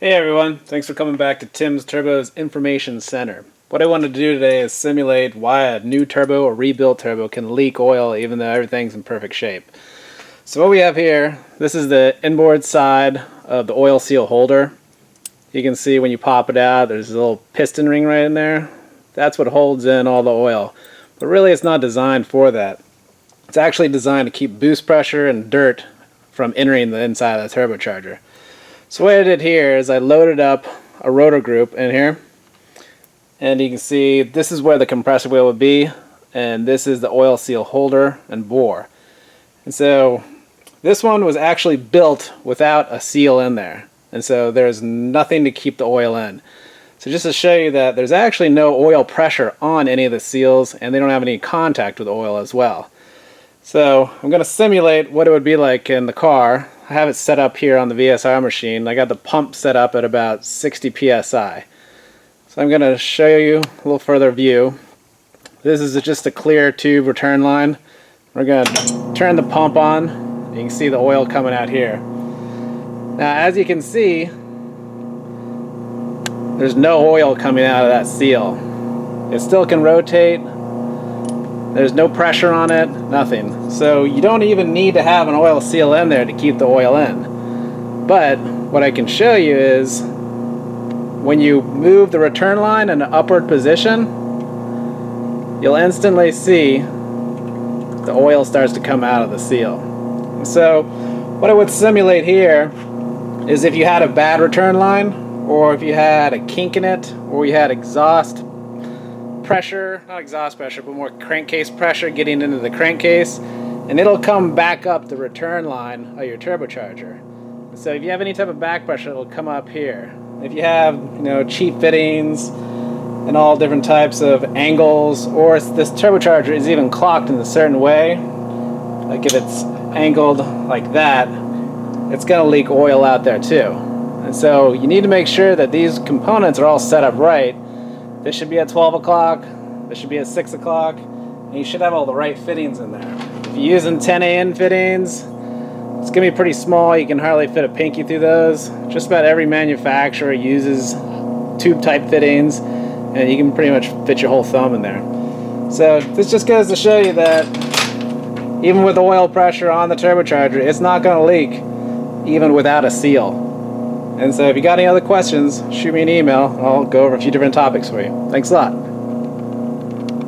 Hey everyone, thanks for coming back to Tim's Turbo's Information Center. What I wanted to do today is simulate why a new turbo or rebuilt turbo can leak oil even though everything's in perfect shape. So what we have here, this is the inboard side of the oil seal holder. You can see when you pop it out, there's a little piston ring right in there. That's what holds in all the oil. But really it's not designed for that. It's actually designed to keep boost pressure and dirt from entering the inside of the turbocharger. So what I did here is I loaded up a rotor group in here, and you can see this is where the compressor wheel would be, and this is the oil seal holder and bore. And so this one was actually built without a seal in there, and so there's nothing to keep the oil in. So just to show you that there's actually no oil pressure on any of the seals, and they don't have any contact with oil as well. So I'm going to simulate what it would be like in the car. I have it set up here on the VSR machine. I got the pump set up at about 60 psi. So I'm going to show you a little further view. This is just a clear tube return line. We're going to turn the pump on. You can see the oil coming out here. Now as you can see, there's no oil coming out of that seal. It still can rotate. There's no pressure on it, nothing. So you don't even need to have an oil seal in there to keep the oil in. But what I can show you is when you move the return line in an upward position, you'll instantly see the oil starts to come out of the seal. And so what I would simulate here is if you had a bad return line, or if you had a kink in it, or you had exhaust pressure, not exhaust pressure, but more crankcase pressure getting into the crankcase, and it'll come back up the return line of your turbocharger. So if you have any type of back pressure, it'll come up here. If you have, cheap fittings and all different types of angles, or if this turbocharger is even clocked in a certain way, like if it's angled like that, it's going to leak oil out there too. And so you need to make sure that these components are all set up right. This should be at 12 o'clock, this should be at 6 o'clock, and you should have all the right fittings in there. If you're using 10AN fittings, it's going to be pretty small. You can hardly fit a pinky through those. Just about every manufacturer uses tube-type fittings, and you can pretty much fit your whole thumb in there. So this just goes to show you that even with oil pressure on the turbocharger, it's not going to leak, even without a seal. And so if you got any other questions, shoot me an email. I'll go over a few different topics for you. Thanks a lot.